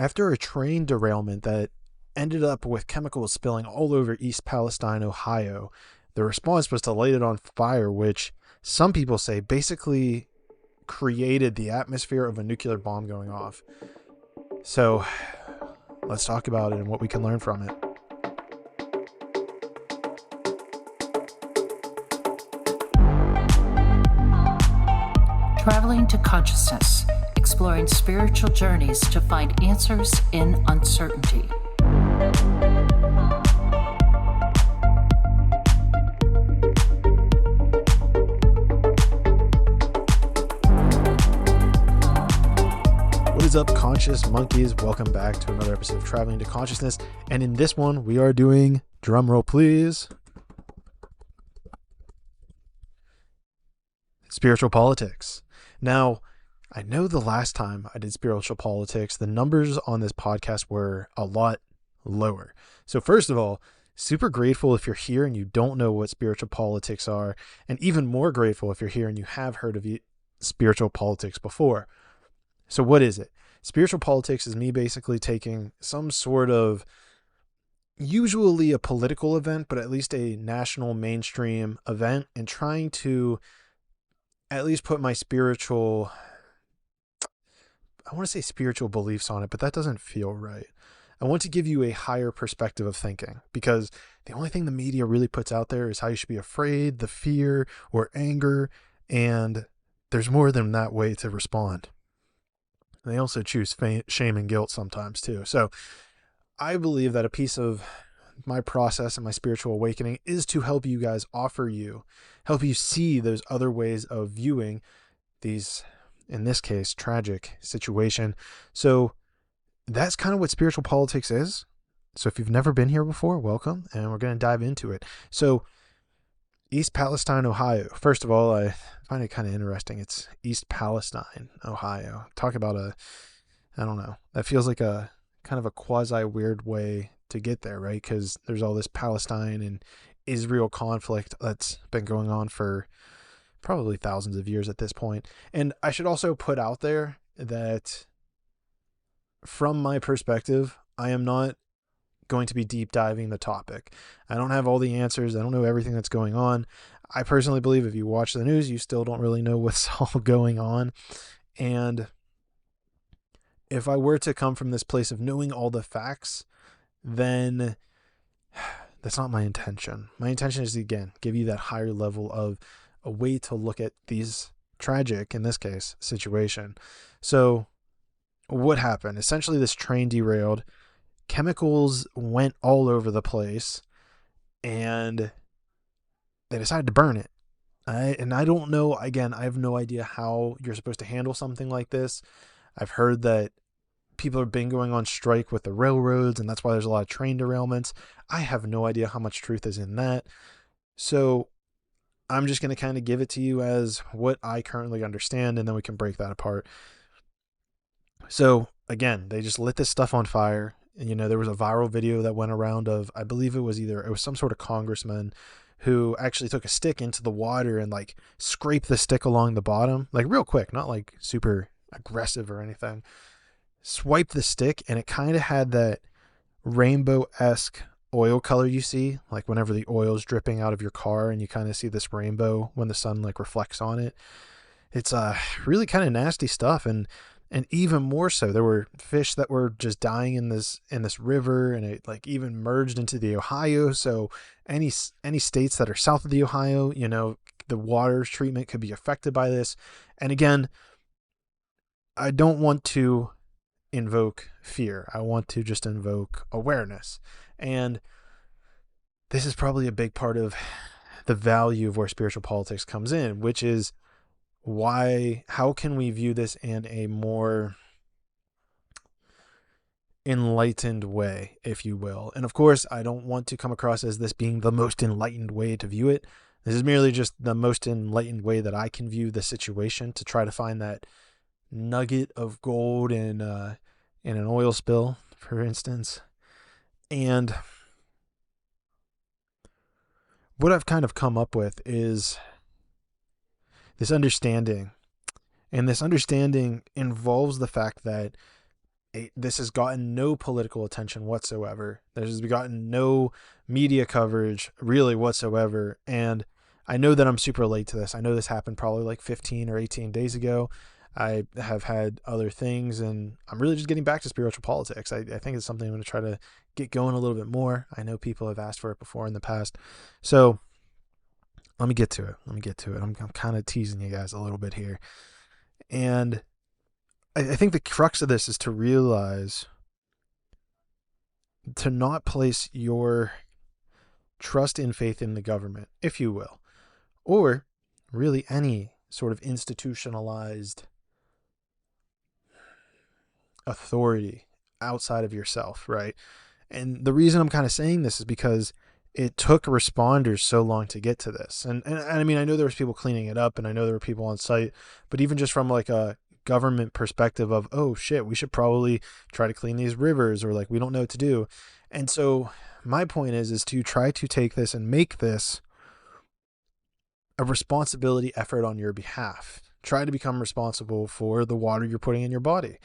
After a train derailment that ended up with chemicals spilling all over East Palestine, Ohio, the response was to light it on fire, which some people say basically created the atmosphere of a nuclear bomb going off. So let's talk about it and what we can learn from it. Traveling to consciousness, exploring spiritual journeys to find answers in uncertainty. What is up, conscious monkeys? Welcome back to another episode of Traveling to Consciousness. And in this one, we are doing, drumroll please, spiritual politics. Now, I know the last time I did spiritual politics, the numbers on this podcast were a lot lower. So first of all, super grateful if you're here and you don't know what spiritual politics are, and even more grateful if you're here and you have heard of spiritual politics before. So what is it? Spiritual politics is me basically taking some sort of, usually a political event, but at least a national mainstream event, and trying to at least put my spiritual, I want to say spiritual beliefs on it, but that doesn't feel right. I want to give you a higher perspective of thinking, because the only thing the media really puts out there is how you should be afraid, the fear or anger, and there's more than that way to respond. They also choose shame and guilt sometimes too. So I believe that a piece of my process and my spiritual awakening is to help you guys, help you see those other ways of viewing these, in this case, tragic situation. So that's kind of what spiritual politics is. So if you've never been here before, welcome, and we're going to dive into it. So East Palestine, Ohio. First of all, I find it kind of interesting. It's East Palestine, Ohio. Talk about I don't know. That feels like a kind of a quasi weird way to get there, right? Because there's all this Palestine and Israel conflict that's been going on for probably thousands of years at this point. And I should also put out there that from my perspective, I am not going to be deep diving the topic. I don't have all the answers. I don't know everything that's going on. I personally believe if you watch the news, you still don't really know what's all going on. And if I were to come from this place of knowing all the facts, then that's not my intention. My intention is to, again, give you that higher level of a way to look at these tragic, in this case, situation. So what happened? Essentially, this train derailed. Chemicals went all over the place, and they decided to burn it. I don't know, again, I have no idea how you're supposed to handle something like this. I've heard that people have been going on strike with the railroads, and that's why there's a lot of train derailments. I have no idea how much truth is in that. So I'm just going to kind of give it to you as what I currently understand, and then we can break that apart. So again, they just lit this stuff on fire. You know, there was a viral video that went around of, I believe it was some sort of congressman who actually took a stick into the water and like scraped the stick along the bottom, like real quick, not like super aggressive or anything. Swiped the stick, and it kind of had that rainbow-esque oil color you see, like whenever the oil's dripping out of your car and you kind of see this rainbow when the sun like reflects on it. It's really kind of nasty stuff. And even more so, there were fish that were just dying in this river, and it like even merged into the Ohio. So any states that are south of the Ohio, you know, the water treatment could be affected by this. And again, I don't want to invoke fear. I want to just invoke awareness. And this is probably a big part of the value of where spiritual politics comes in, which is how can we view this in a more enlightened way, if you will. And of course, I don't want to come across as this being the most enlightened way to view it. This is merely just the most enlightened way that I can view the situation, to try to find that nugget of gold in an oil spill, for instance. And what I've kind of come up with is this understanding. And this understanding involves the fact that This has gotten no political attention whatsoever. There's gotten no media coverage really whatsoever. And I know that I'm super late to this. I know this happened probably like 15 or 18 days ago. I have had other things, and I'm really just getting back to spiritual politics. I think it's something I'm going to try to get going a little bit more. I know people have asked for it before in the past. So let me get to it. I'm kind of teasing you guys a little bit here. And I think the crux of this is to realize to not place your trust and faith in the government, if you will, or really any sort of institutionalized authority outside of yourself, right? And the reason I'm kind of saying this is because it took responders so long to get to this. And I mean, I know there was people cleaning it up, and I know there were people on site, but even just from like a government perspective of, oh shit, we should probably try to clean these rivers, or like, we don't know what to do. And so my point is to try to take this and make this a responsibility effort on your behalf. Try to become responsible for the water you're putting in your body.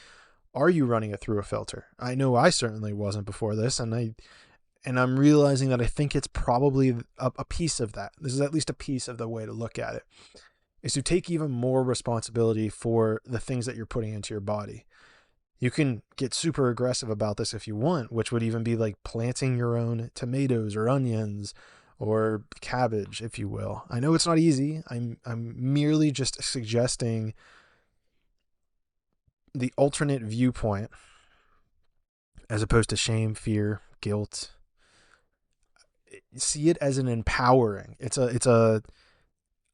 Are you running it through a filter? I know I certainly wasn't before this, and I'm realizing that I think it's probably a piece of that. This is at least a piece of the way to look at it, is to take even more responsibility for the things that you're putting into your body. You can get super aggressive about this if you want, which would even be like planting your own tomatoes or onions or cabbage, if you will. I know it's not easy. I'm merely just suggesting the alternate viewpoint, as opposed to shame, fear, guilt. See it as an empowering. It's a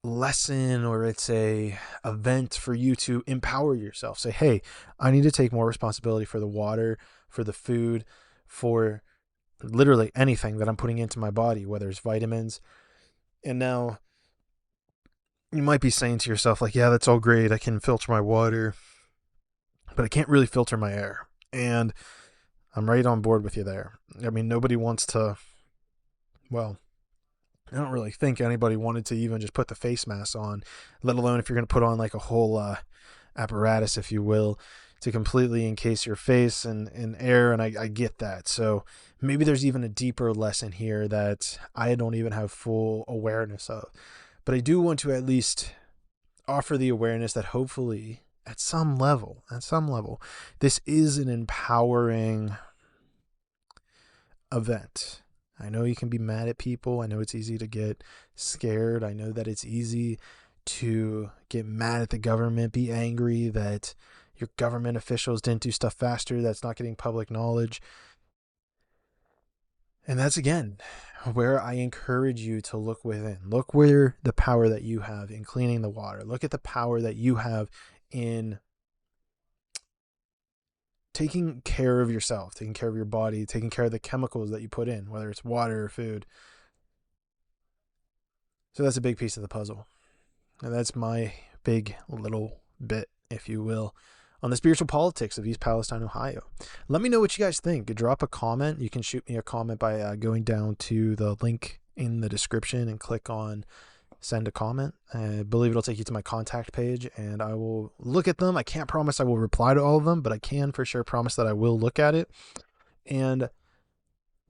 lesson, or it's a event for you to empower yourself. Say, hey, I need to take more responsibility for the water, for the food, for literally anything that I'm putting into my body, whether it's vitamins. And now you might be saying to yourself, like, yeah, that's all great. I can filter my water, but I can't really filter my air. And I'm right on board with you there. I mean, nobody wants to, well, I don't really think anybody wanted to even just put the face mask on, let alone if you're going to put on like a whole apparatus, if you will, to completely encase your face in air. And I get that. So maybe there's even a deeper lesson here that I don't even have full awareness of. But I do want to at least offer the awareness that hopefully at some level, this is an empowering event. I know you can be mad at people. I know it's easy to get scared. I know that it's easy to get mad at the government, be angry that your government officials didn't do stuff faster, that's not getting public knowledge. And that's, again, where I encourage you to look within. Look where the power that you have in cleaning the water. Look at the power that you have in taking care of yourself, taking care of your body, taking care of the chemicals that you put in, whether it's water or food. So that's a big piece of the puzzle. And that's my big little bit, if you will, on the spiritual politics of East Palestine, Ohio. Let me know what you guys think. Drop a comment. You can shoot me a comment by going down to the link in the description and click on send a comment. I believe it'll take you to my contact page, and I will look at them. I can't promise I will reply to all of them, but I can for sure promise that I will look at it. And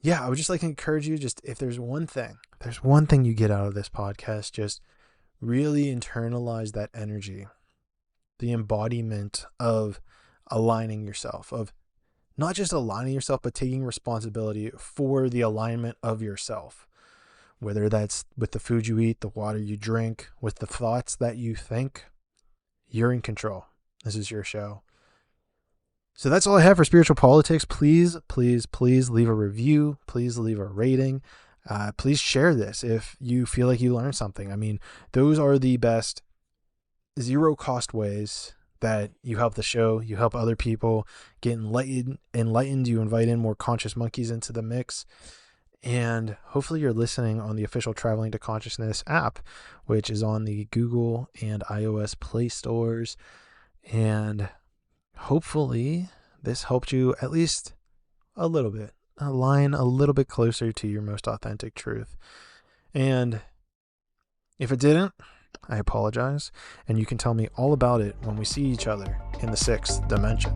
yeah, I would just like to encourage you, just if there's one thing you get out of this podcast, just really internalize that energy, the embodiment of aligning yourself, of not just aligning yourself, but taking responsibility for the alignment of yourself. Whether that's with the food you eat, the water you drink, with the thoughts that you think, you're in control. This is your show. So that's all I have for spiritual politics. Please, please, please leave a review. Please leave a rating. Please share this if you feel like you learned something. I mean, those are the best zero cost ways that you help the show. You help other people get enlightened. You invite in more conscious monkeys into the mix. And hopefully you're listening on the official Traveling to Consciousness app, which is on the Google and iOS Play stores. And hopefully this helped you at least a little bit, align a little bit closer to your most authentic truth. And if it didn't, I apologize. And you can tell me all about it when we see each other in the 6th dimension.